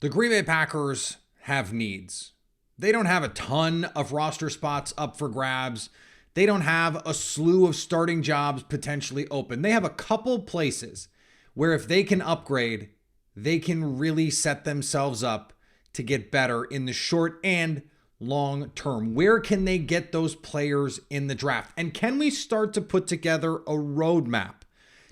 The Green Bay Packers have needs. They don't have a ton of roster spots up for grabs. They don't have a slew of starting jobs potentially open. They have a couple places where if they can upgrade, they can really set themselves up to get better in the short and long term. Where can they get those players in the draft? And can we start to put together a roadmap?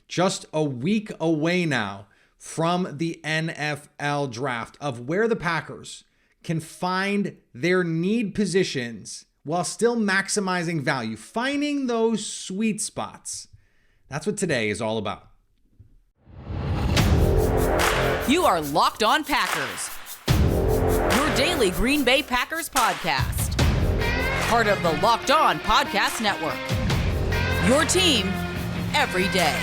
Just a week away now from the NFL draft of where the Packers can find their need positions while still maximizing value, finding those sweet spots. That's what today is all about. You are Locked On Packers, your daily Green Bay Packers podcast. Part of the Locked On Podcast Network, your team every day.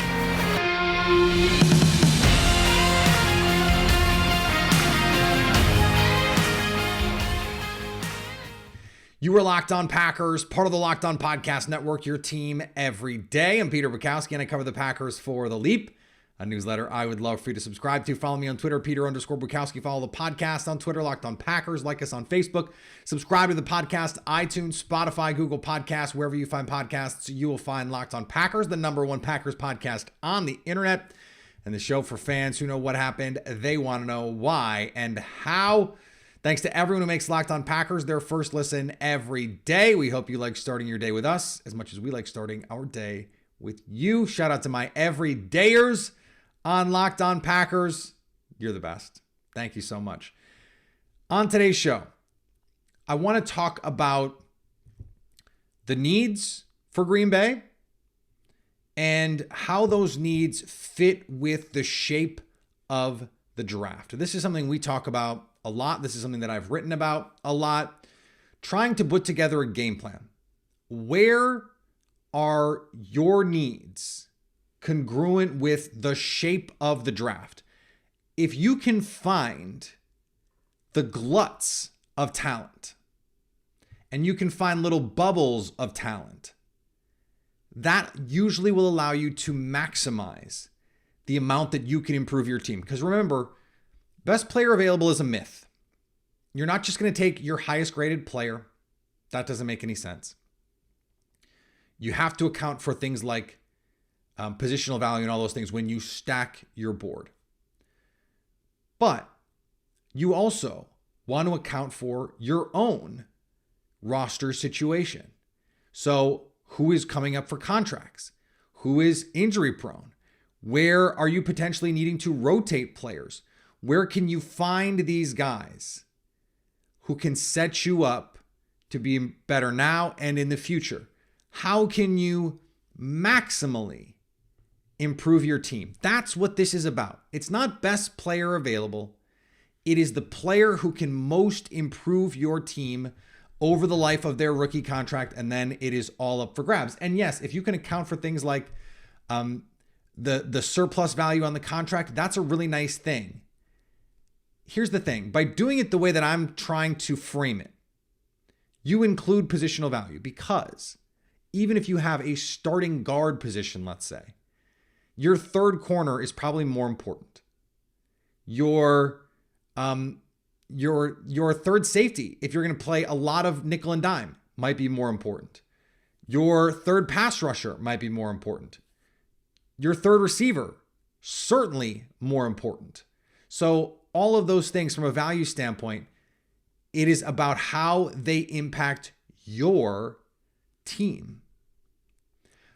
You are Locked On Packers, part of the Locked On Podcast Network, your team every day. I'm Peter Bukowski, and I cover the Packers for The Leap, a newsletter I would love for you to subscribe to. Follow me on Twitter, Peter_Bukowski. Follow the podcast on Twitter, Locked On Packers. Like us on Facebook. Subscribe to the podcast, iTunes, Spotify, Google Podcasts. Wherever you find podcasts, you will find Locked On Packers, the #1 Packers podcast on the internet. And the show for fans who know what happened. They want to know why and how. Thanks to everyone who makes Locked On Packers their first listen every day. We hope you like starting your day with us as much as we like starting our day with you. Shout out to my everydayers on Locked On Packers. You're the best. Thank you so much. On today's show, I want to talk about the needs for Green Bay and how those needs fit with the shape of the draft. This is something we talk about a lot. This is something that I've written about a lot. Trying to put together a game plan. Where are your needs congruent with the shape of the draft? If you can find the gluts of talent and you can find little bubbles of talent, that usually will allow you to maximize the amount that you can improve your team. Because remember, best player available is a myth. You're not just going to take your highest graded player. That doesn't make any sense. You have to account for things like positional value and all those things when you stack your board. But you also want to account for your own roster situation. So who is coming up for contracts? Who is injury prone? Where are you potentially needing to rotate players? Where can you find these guys who can set you up to be better now and in the future? How can you maximally improve your team? That's what this is about. It's not best player available. It is the player who can most improve your team over the life of their rookie contract, and then it is all up for grabs. And yes, if you can account for things like the surplus value on the contract, that's a really nice thing. Here's the thing. By doing it the way that I'm trying to frame it, you include positional value, because even if you have a starting guard position, let's say, your third corner is probably more important. Your third safety, if you're going to play a lot of nickel and dime, might be more important. Your third pass rusher might be more important. Your third receiver, certainly more important. So all of those things from a value standpoint, it is about how they impact your team.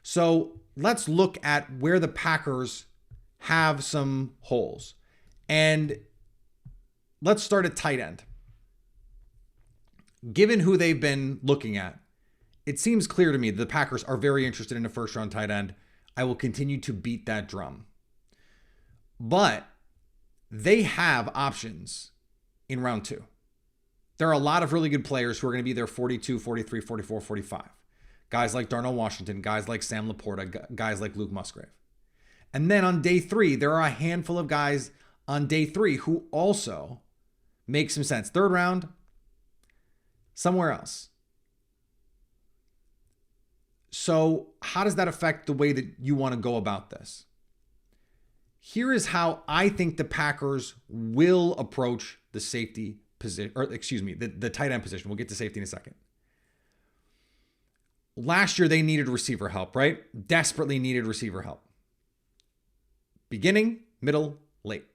So let's look at where the Packers have some holes. And let's start at tight end. Given who they've been looking at, it seems clear to me that the Packers are very interested in a first-round tight end. I will continue to beat that drum. But they have options in round 2. There are a lot of really good players who are going to be there 42, 43, 44, 45. Guys like Darnell Washington, guys like Sam Laporta, guys like Luke Musgrave. And then on day 3, there are a handful of guys on day 3 who also make some sense. Third round, somewhere else. So how does that affect the way that you want to go about this? Here is how I think the Packers will approach the safety position, or excuse me, the tight end position. We'll get to safety in a second. Last year, they needed receiver help, right? Desperately needed receiver help. Beginning, middle, late.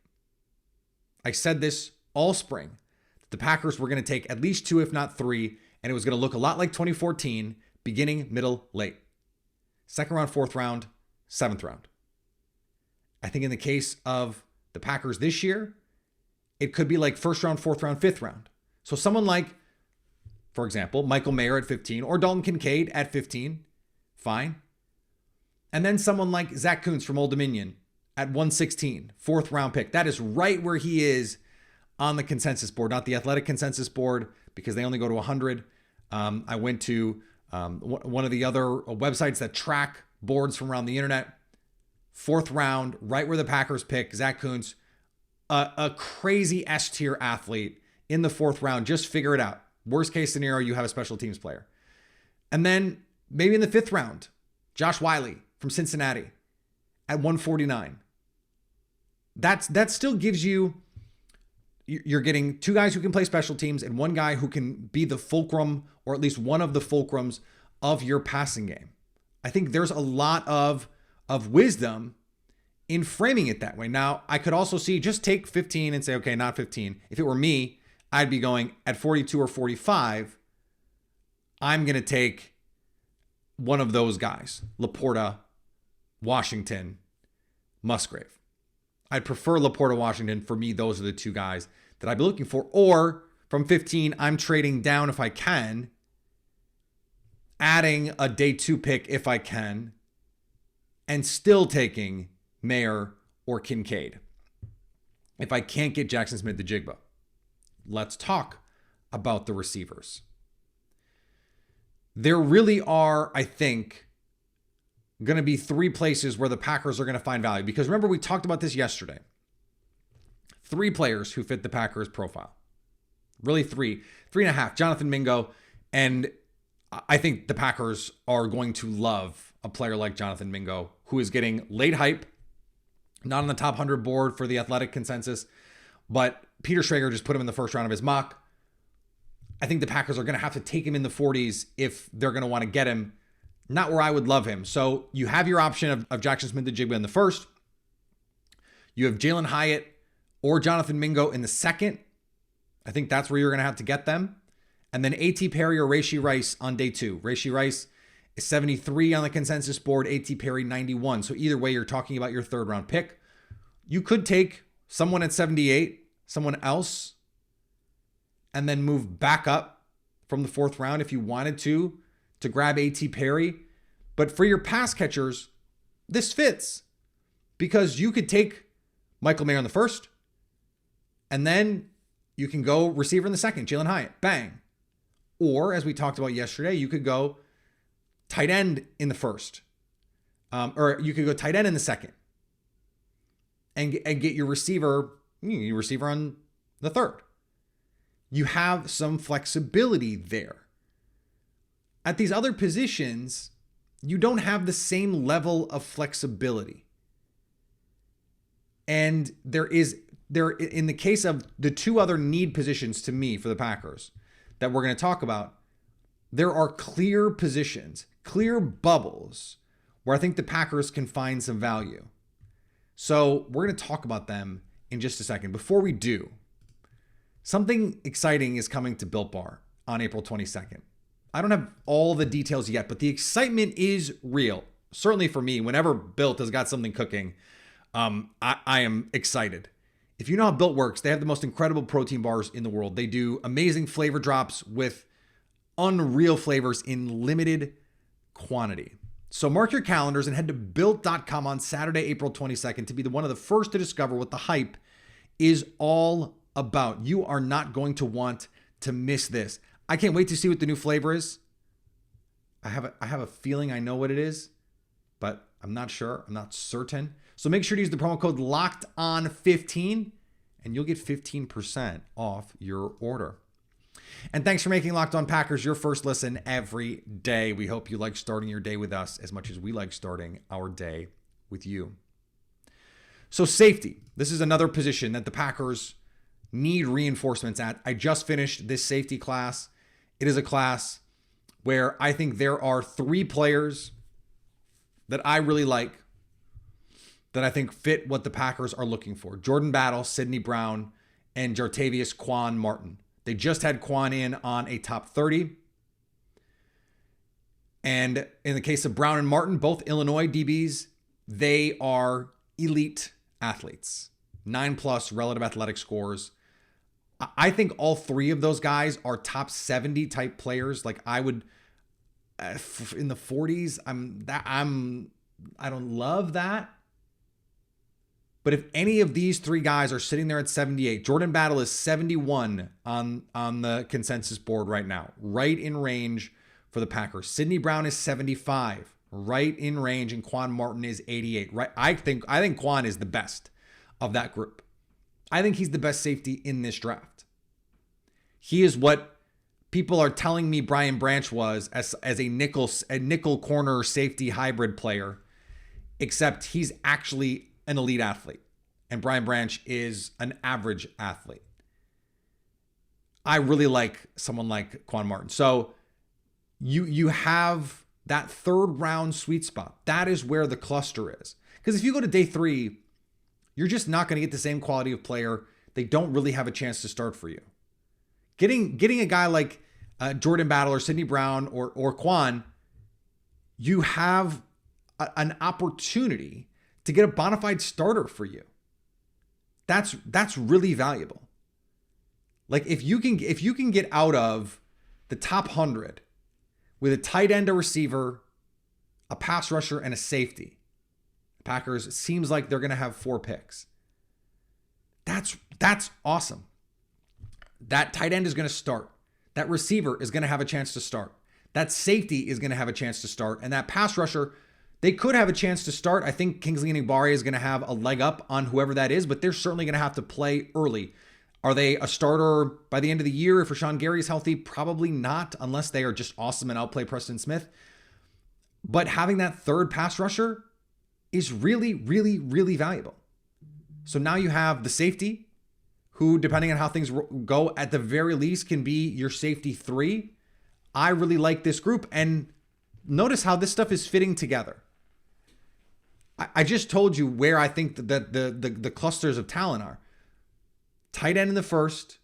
I said this all spring. The Packers were going to take at least 2, if not 3, and it was going to look a lot like 2014, beginning, middle, late. 2nd round, 4th round, 7th round. I think in the case of the Packers this year, it could be like 1st round, 4th round, 5th round. So someone like, for example, Michael Mayer at 15 or Dalton Kincaid at 15, fine. And then someone like Zach Kuntz from Old Dominion at 116, 4th round pick. That is right where he is on the consensus board, not the athletic consensus board, because they only go to 100. I went to one of the other websites that track boards from around the internet. 4th round, right where the Packers pick, Zach Kuntz, a crazy S-tier athlete in the 4th round. Just figure it out. Worst case scenario, you have a special teams player. And then maybe in the 5th round, Josh Wiley from Cincinnati at 149. That still gives you, you're getting 2 guys who can play special teams and 1 guy who can be the fulcrum, or at least one of the fulcrums of your passing game. I think there's a lot of wisdom in framing it that way. Now, I could also see, just take 15 and say, okay, not 15. If it were me, I'd be going at 42 or 45. I'm going to take one of those guys, Laporta, Washington, Musgrave. I'd prefer Laporta, Washington. For me, those are the 2 guys that I'd be looking for. Or from 15, I'm trading down if I can, adding a day 2 pick if I can, and still taking Mayer or Kincaid if I can't get Jackson Smith-Njigba. Let's talk about the receivers. There really are, I think, going to be 3 places where the Packers are going to find value. Because remember, we talked about this yesterday. 3 players who fit the Packers profile. Really 3.5. Jonathan Mingo. And I think the Packers are going to love a player like Jonathan Mingo, who is getting late hype, not on the top 100 board for the athletic consensus, but Peter Schrager just put him in the 1st round of his mock. I think the Packers are going to have to take him in the 40s if they're going to want to get him. Not where I would love him. So you have your option of Jackson Smith-Njigba in the 1st. You have Jalen Hyatt or Jonathan Mingo in the 2nd. I think that's where you're going to have to get them. And then A.T. Perry or Rashee Rice on day 2. Rashee Rice is 73 on the consensus board, A.T. Perry 91. So either way, you're talking about your 3rd round pick. You could take someone at 78, someone else, and then move back up from the 4th round if you wanted to grab A.T. Perry. But for your pass catchers, this fits, because you could take Michael Mayer in the 1st, and then you can go receiver in the 2nd, Jalen Hyatt, bang. Or, as we talked about yesterday, you could go tight end in the 1st, or you could go tight end in the 2nd, and get your receiver on the 3rd. You have some flexibility there. At these other positions, you don't have the same level of flexibility. And there in the case of the 2 other need positions to me for the Packers that we're going to talk about, there are clear positions, clear bubbles where I think the Packers can find some value. So we're going to talk about them in just a second. Before we do, something exciting is coming to Built Bar on April 22nd. I don't have all the details yet, but the excitement is real. Certainly for me, whenever Built has got something cooking, I am excited. If you know how Built works, they have the most incredible protein bars in the world. They do amazing flavor drops with unreal flavors in limited quantity. So mark your calendars and head to Built.com on Saturday, April 22nd to be one of the first to discover what the hype is all about. You are not going to want to miss this. I can't wait to see what the new flavor is. I have a feeling I know what it is, but I'm not sure. I'm not certain. So make sure to use the promo code LOCKEDON15 and you'll get 15% off your order. And thanks for making Locked On Packers your first listen every day. We hope you like starting your day with us as much as we like starting our day with you. So safety. This is another position that the Packers need reinforcements at. I just finished this safety class. It is a class where I think there are 3 players that I really like, that I think fit what the Packers are looking for. Jordan Battle, Sidney Brown, and Jartavius Quan Martin. They just had Quan in on a top 30. And in the case of Brown and Martin, both Illinois DBs, they are elite athletes. 9+ relative athletic scores. I think all 3 of those guys are top 70 type players. Like I would, in the 40s, I don't love that. But if any of these 3 guys are sitting there at 78, Jordan Battle is 71 on the consensus board right now, right in range for the Packers. Sidney Brown is 75, right in range, and Quan Martin is 88. Right, I think Quan is the best of that group. I think he's the best safety in this draft. He is what people are telling me Brian Branch was as a nickel corner safety hybrid player, except he's actually an elite athlete, and Brian Branch is an average athlete. I really like someone like Quan Martin. So you have that 3rd round sweet spot. That is where the cluster is. Because if you go to day 3, you're just not going to get the same quality of player. They don't really have a chance to start for you. Getting a guy like Jordan Battle or Sidney Brown or Quan, you have an opportunity to get a bona fide starter for you. That's really valuable. Like if you can get out of the top 100 with a tight end, a receiver, a pass rusher, and a safety, Packers, it seems like they're going to have 4 picks. That's awesome. That tight end is going to start. That receiver is going to have a chance to start. That safety is going to have a chance to start. And that pass rusher, they could have a chance to start. I think Kingsley Enagbare is going to have a leg up on whoever that is, but they're certainly going to have to play early. Are they a starter by the end of the year if Rashawn Gary is healthy? Probably not, unless they are just awesome and outplay Preston Smith. But having that 3rd pass rusher is really, really, really valuable. So now you have the safety, who, depending on how things go, at the very least can be your safety 3. I really like this group. And notice how this stuff is fitting together. I just told you where I think that the clusters of talent are. Tight end in the 1st,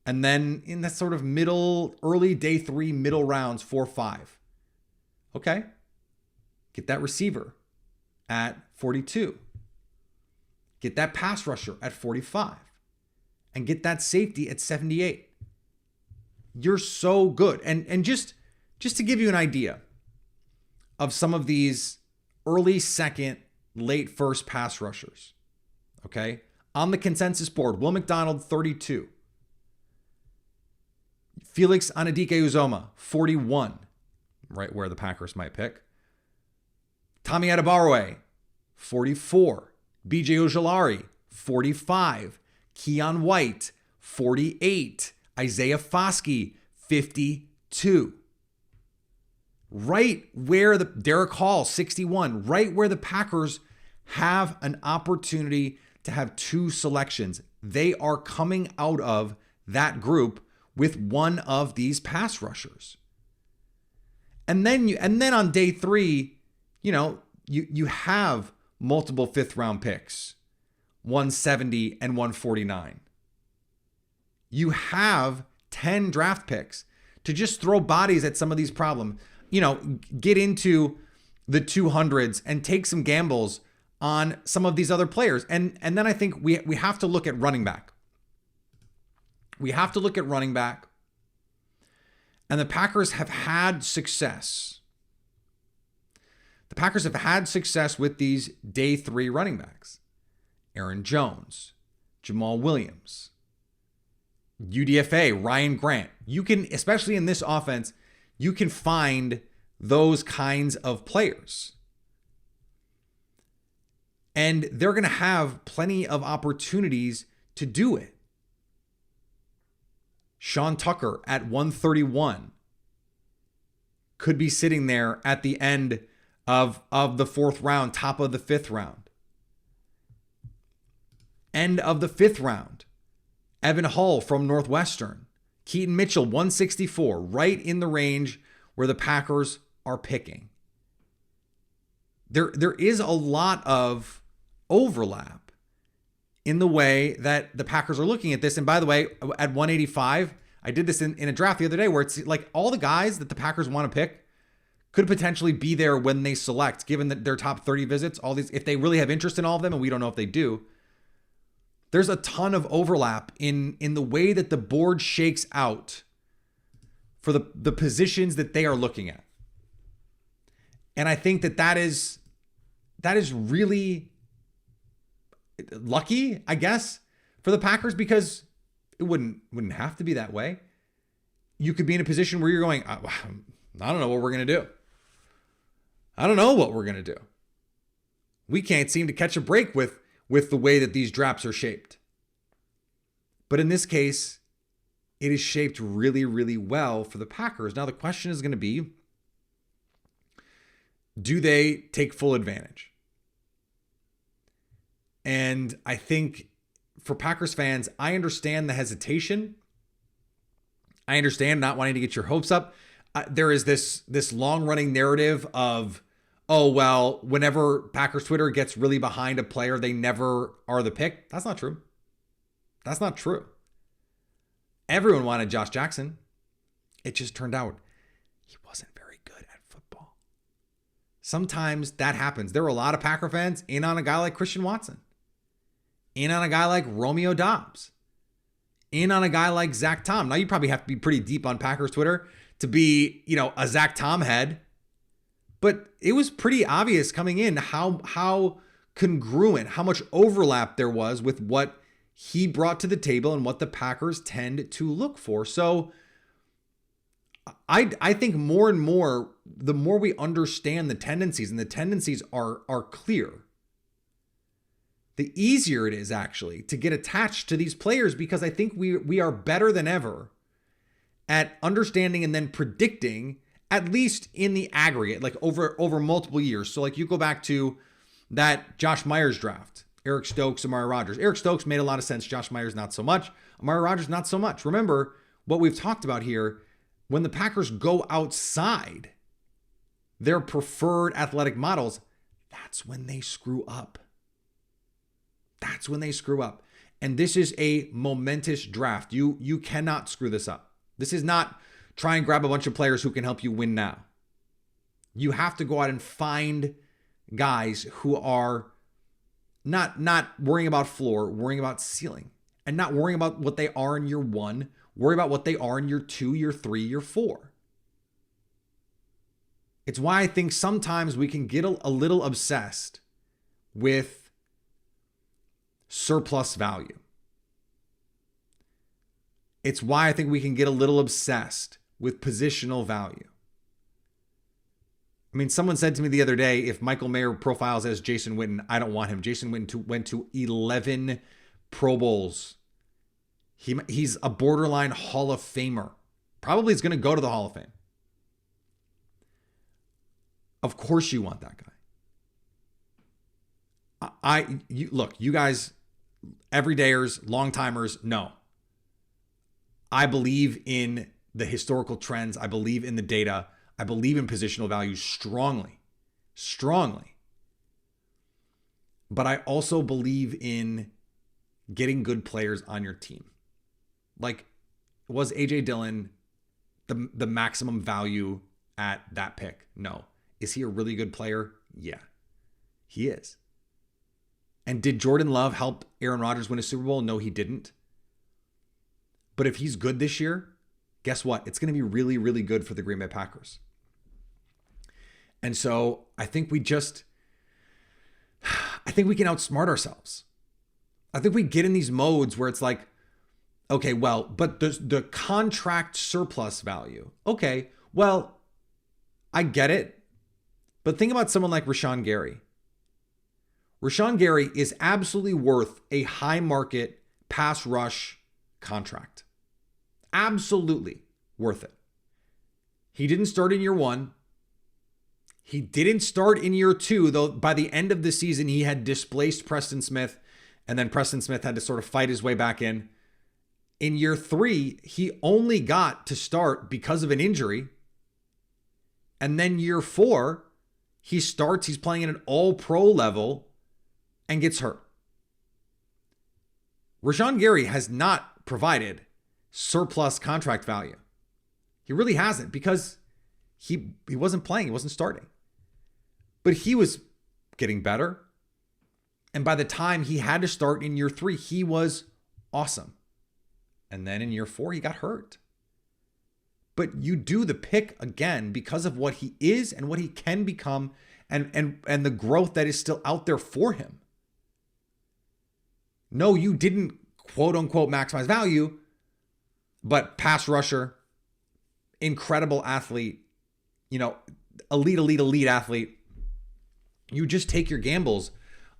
and then in that sort of early day 3, middle rounds, 4, 5. Okay. Get that receiver at 42. Get that pass rusher at 45. And get that safety at 78. You're so good. And just to give you an idea of some of these early 2nd, late 1st pass rushers. Okay. On the consensus board, Will McDonald, 32. Felix Anudike-Uzomah, 41. Right where the Packers might pick. Tommy Adebayo, 44. BJ Ojulari, 45. Keon White, 48. Isaiah Foskey, 52. Right where Derek Hall, 61. Right where the Packers have an opportunity to have 2 selections. They are coming out of that group with one of these pass rushers. And then on day 3, you have multiple 5th round picks, 170 and 149. You have 10 draft picks to just throw bodies at some of these problems. Get into the 200s and take some gambles on some of these other players. And then I think we have to look at running back. We have to look at running back. And the Packers have had success. The Packers have had success with these day 3 running backs. Aaron Jones, Jamal Williams, UDFA, Ryan Grant. You can, especially in this offense, you can find those kinds of players. And they're going to have plenty of opportunities to do it. Sean Tucker at 131 could be sitting there at the end of the 4th round, top of the 5th round. End of the 5th round, Evan Hull from Northwestern. Keaton Mitchell, 164, right in the range where the Packers are picking. There is a lot of overlap in the way that the Packers are looking at this. And by the way, at 185, I did this in a draft the other day where it's like all the guys that the Packers want to pick could potentially be there when they select, given that their top 30 visits, all these, if they really have interest in all of them, and we don't know if they do. There's a ton of overlap in the way that the board shakes out for the positions that they are looking at. And I think that is really lucky, I guess, for the Packers, because it wouldn't have to be that way. You could be in a position where you're going, I don't know what we're going to do. I don't know what we're going to do. We can't seem to catch a break with the way that these drafts are shaped. But in this case, it is shaped really, really well for the Packers. Now, the question is going to be, do they take full advantage? And I think for Packers fans, I understand the hesitation. I understand not wanting to get your hopes up. There is this long-running narrative of, oh, well, whenever Packers Twitter gets really behind a player, they never are the pick. That's not true. That's not true. Everyone wanted Josh Jackson. It just turned out he wasn't very good at football. Sometimes that happens. There were a lot of Packer fans in on a guy like Christian Watson, in on a guy like Romeo Doubs, in on a guy like Zach Tom. Now, you probably have to be pretty deep on Packers Twitter to be, a Zach Tom head. But it was pretty obvious coming in how congruent, how much overlap there was with what he brought to the table and what the Packers tend to look for. So I think more and more, the more we understand the tendencies, and the tendencies are clear, the easier it is actually to get attached to these players, because I think we are better than ever at understanding and then predicting, at least in the aggregate, like over multiple years. So like you go back to that Josh Myers draft, Eric Stokes, Amari Rodgers. Eric Stokes made a lot of sense. Josh Myers, not so much. Amari Rodgers, not so much. Remember what we've talked about here. When the Packers go outside their preferred athletic models, that's when they screw up. That's when they screw up. And this is a momentous draft. You cannot screw this up. This is not try and grab a bunch of players who can help you win now. You have to go out and find guys who are not worrying about floor, worrying about ceiling, and not worrying about what they are in year 1, worry about what they are in year 2, year 3, year 4. It's why I think sometimes we can get a little obsessed with surplus value. It's why I think we can get a little obsessed with positional value. I mean, someone said to me the other day, if Michael Mayer profiles as Jason Witten, I don't want him. Jason Witten went to 11 Pro Bowls. He's a borderline Hall of Famer. Probably is going to go to the Hall of Fame. Of course you want that guy. Look, you guys, everydayers, long timers, no. I believe in the historical trends. I believe in the data. I believe in positional value strongly. But I also believe in getting good players on your team. Like, was A.J. Dillon the maximum value at that pick? No. Is he a really good player? Yeah, he is. And did Jordan Love help Aaron Rodgers win a Super Bowl? No, he didn't. But if he's good this year, guess what? It's going to be really, really good for the Green Bay Packers. And so I think we can outsmart ourselves. I think we get in these modes where it's like, okay, well, but the contract surplus value. Okay, well, I get it. But think about someone like Rashawn Gary. Rashawn Gary is absolutely worth a high market pass rush contract. Absolutely worth it. He didn't start in year 1. He didn't start in year 2, though by the end of the season, he had displaced Preston Smith And then Preston Smith had to sort of fight his way back in. In year 3, he only got to start because of an injury. And then year 4, he starts, he's playing at an all-pro level and gets hurt. Rashawn Gary has not provided surplus contract value. He really hasn't, because he wasn't playing, he wasn't starting. But he was getting better. And by the time he had to start in year 3, he was awesome. And then in year 4, he got hurt. But you do the pick again because of what he is and what he can become, and the growth that is still out there for him. No, you didn't quote unquote maximize value, but pass rusher, incredible athlete, elite athlete. You just take your gambles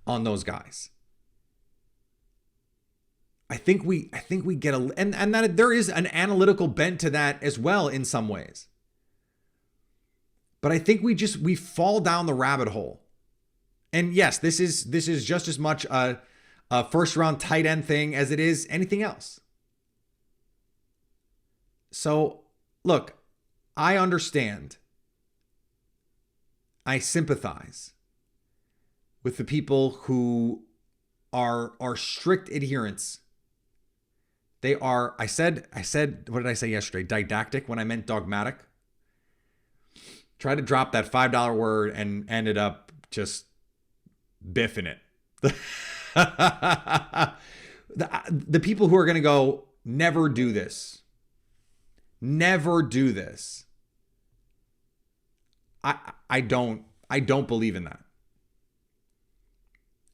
on those guys. I think we get and that there is an analytical bent to that as well in some ways. But I think we fall down the rabbit hole. And yes, this is just as much a first round tight end thing as it is anything else. So, look, I understand. I sympathize with the people who are strict adherents. They are, I said, what did I say yesterday? Didactic when I meant dogmatic. Tried to drop that $5 word and ended up just biffing it. The people who are going to go, never do this. Never do this. I don't believe in that.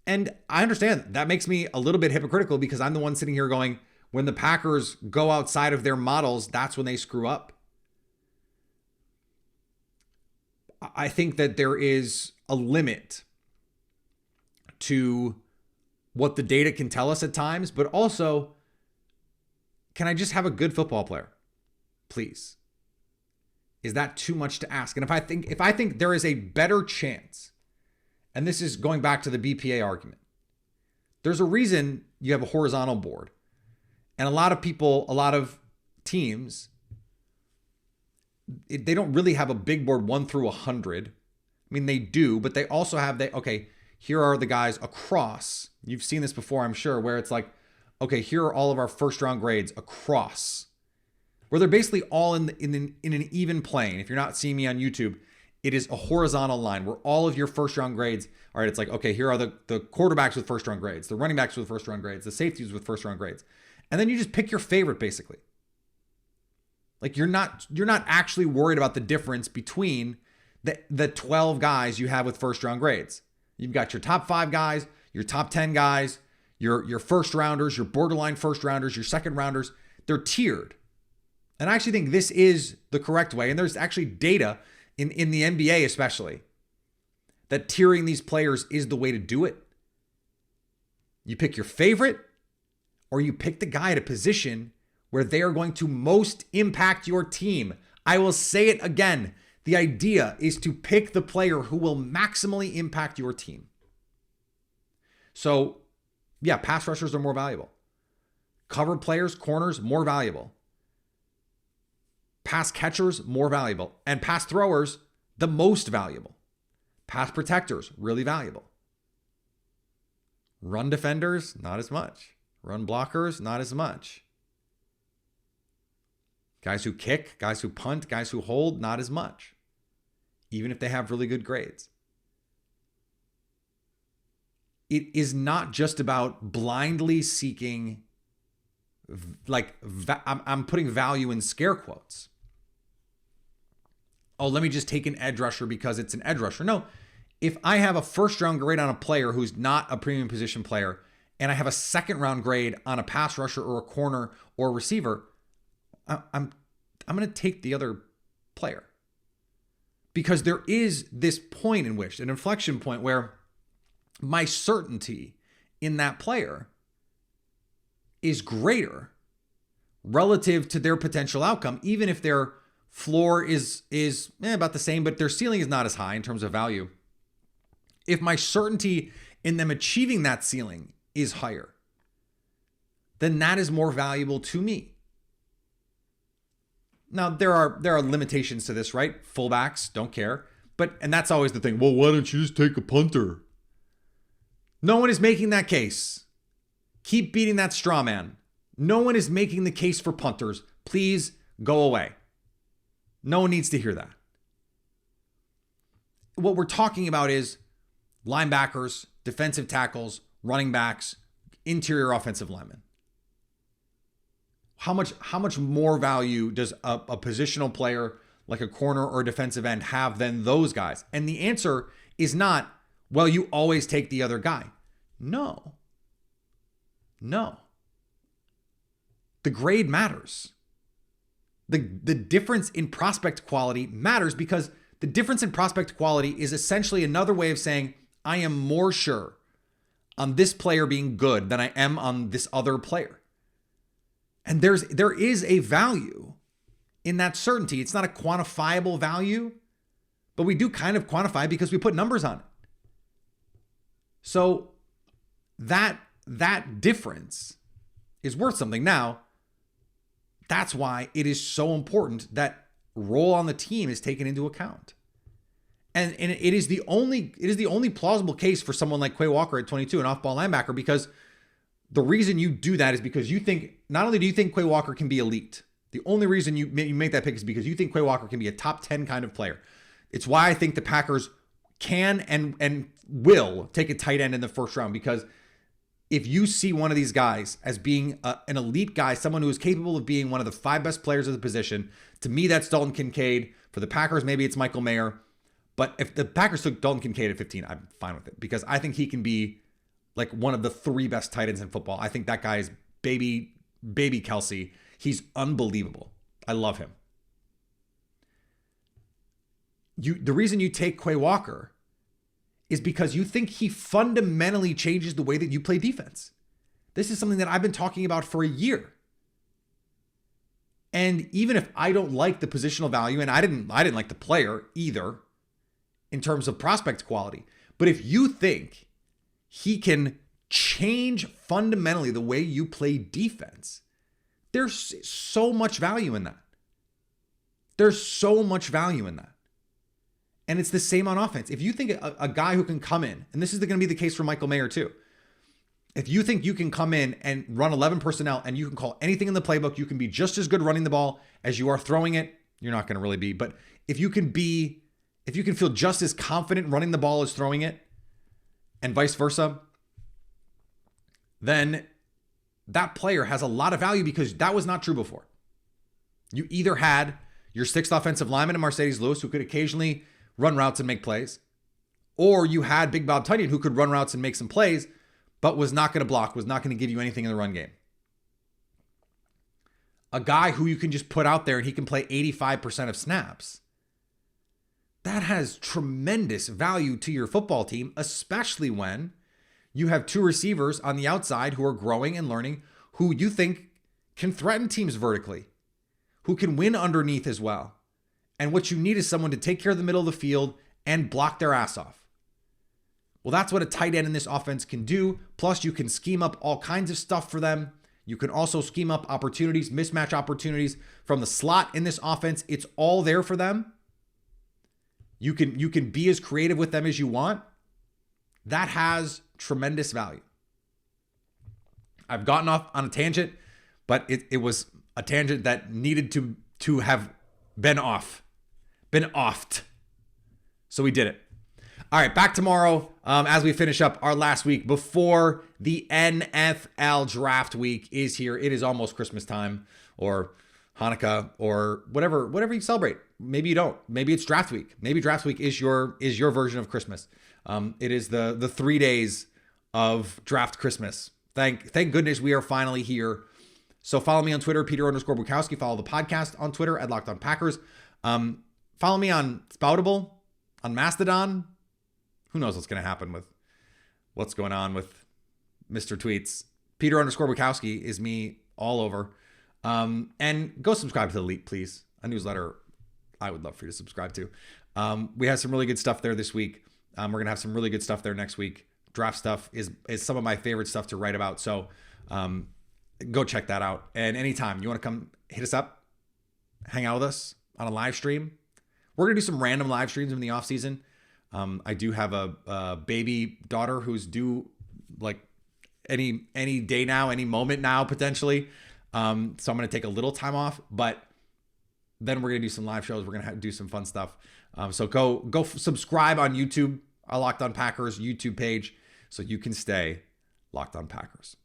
And I understand that makes me a little bit hypocritical, because I'm the one sitting here going, when the Packers go outside of their models, that's when they screw up. I think that there is a limit to what the data can tell us at times, but also, can I just have a good football player? Please. Is that too much to ask? And if I think there is a better chance, and this is going back to the BPA argument, there's a reason you have a horizontal board. And a lot of teams, they don't really have a big board 1 through 100. I mean, they do, but they also have, okay, here are the guys across. You've seen this before, I'm sure, where it's like, okay, here are all of our first round grades across, where they're basically all in an even plane. If you're not seeing me on YouTube, it is a horizontal line where all of your first round grades, all right, it's like, okay, here are the quarterbacks with first round grades, the running backs with first round grades, the safeties with first round grades. And then you just pick your favorite, basically. Like, you're not actually worried about the difference between the 12 guys you have with first round grades. You've got your top 5 guys, your top 10 guys, your first rounders, your borderline first rounders, your second rounders. They're tiered. And I actually think this is the correct way. And there's actually data in the NBA especially that tiering these players is the way to do it. You pick your favorite, or you pick the guy at a position where they are going to most impact your team. I will say it again. The idea is to pick the player who will maximally impact your team. So, yeah, pass rushers are more valuable. Cover players, corners, more valuable. Pass catchers, more valuable. And pass throwers, the most valuable. Pass protectors, really valuable. Run defenders, not as much. Run blockers, not as much. Guys who kick, guys who punt, guys who hold, not as much. Even if they have really good grades. It is not just about blindly seeking, I'm putting value in scare quotes. Oh, let me just take an edge rusher because it's an edge rusher. No, if I have a first round grade on a player who's not a premium position player, and I have a second round grade on a pass rusher or a corner or a receiver, I'm going to take the other player. Because there is this point in which, an inflection point where my certainty in that player is greater relative to their potential outcome, even if their floor is about the same, but their ceiling is not as high in terms of value. If my certainty in them achieving that ceiling is higher, then that is more valuable to me. Now, there are limitations to this, right? Fullbacks don't care. And that's always the thing. Well, why don't you just take a punter? No one is making that case. Keep beating that straw man. No one is making the case for punters. Please go away. No one needs to hear that. What we're talking about is linebackers, defensive tackles, running backs, interior offensive linemen. How much more value does a positional player like a corner or a defensive end have than those guys? And the answer is not, well, you always take the other guy. No. The grade matters. The difference in prospect quality matters because the difference in prospect quality is essentially another way of saying, I am more sure on this player being good than I am on this other player. And there is a value in that certainty. It's not a quantifiable value, but we do kind of quantify because we put numbers on it. So that difference is worth something. Now, that's why it is so important that role on the team is taken into account. And it is the only plausible case for someone like Quay Walker at 22, an off-ball linebacker, because the reason you do that is because you think, not only do you think Quay Walker can be elite, the only reason you make that pick is because you think Quay Walker can be a top 10 kind of player. It's why I think the Packers can and will take a tight end in the first round, because if you see one of these guys as being an elite guy, someone who is capable of being one of the 5 best players of the position, to me, that's Dalton Kincaid. For the Packers, maybe it's Michael Mayer. But if the Packers took Dalton Kincaid at 15, I'm fine with it, because I think he can be like one of the 3 best tight ends in football. I think that guy is baby Kelsey. He's unbelievable. I love him. The reason you take Quay Walker is because you think he fundamentally changes the way that you play defense. This is something that I've been talking about for a year. And even if I don't like the positional value, and I didn't like the player either in terms of prospect quality, but if you think he can change fundamentally the way you play defense, there's so much value in that. There's so much value in that. And it's the same on offense. If you think a guy who can come in, and this is going to be the case for Michael Mayer too. If you think you can come in and run 11 personnel and you can call anything in the playbook, you can be just as good running the ball as you are throwing it. You're not going to really be, but if you can feel just as confident running the ball as throwing it, and vice versa, then that player has a lot of value, because that was not true before. You either had your 6th offensive lineman in Mercedes Lewis, who could occasionally run routes and make plays, or you had Big Bob Tunyon, who could run routes and make some plays, but was not going to block, was not going to give you anything in the run game. A guy who you can just put out there and he can play 85% of snaps. That has tremendous value to your football team, especially when you have 2 receivers on the outside who are growing and learning, who you think can threaten teams vertically, who can win underneath as well. And what you need is someone to take care of the middle of the field and block their ass off. Well, that's what a tight end in this offense can do. Plus, you can scheme up all kinds of stuff for them. You can also scheme up opportunities, mismatch opportunities from the slot in this offense. It's all there for them. You can be as creative with them as you want. That has tremendous value. I've gotten off on a tangent, but it was a tangent that needed to have been offed. So we did it. All right, back tomorrow as we finish up our last week before the NFL draft week is here. It is almost Christmas time, or Hanukkah, or whatever you celebrate. Maybe you don't. Maybe it's draft week. Maybe draft week is your version of Christmas. It is the 3 days of draft Christmas. Thank goodness we are finally here. So follow me on Twitter, Peter_Bukowski. Follow the podcast on Twitter at Locked On Packers. Follow me on Spoutable, on Mastodon. Who knows what's going to happen with what's going on with Mr. Tweets. Peter_Bukowski is me all over. And go subscribe to The Leap, please. A newsletter I would love for you to subscribe to. We have some really good stuff there this week. We're going to have some really good stuff there next week. Draft stuff is some of my favorite stuff to write about. So go check that out. And anytime you want to come hit us up, hang out with us on a live stream. We're going to do some random live streams in the off season. I do have a baby daughter who's due like any day now, any moment now, potentially. So I'm going to take a little time off, but then we're going to do some live shows. We're going to do some fun stuff. So go subscribe on YouTube, our Locked On Packers YouTube page, so you can stay Locked On Packers.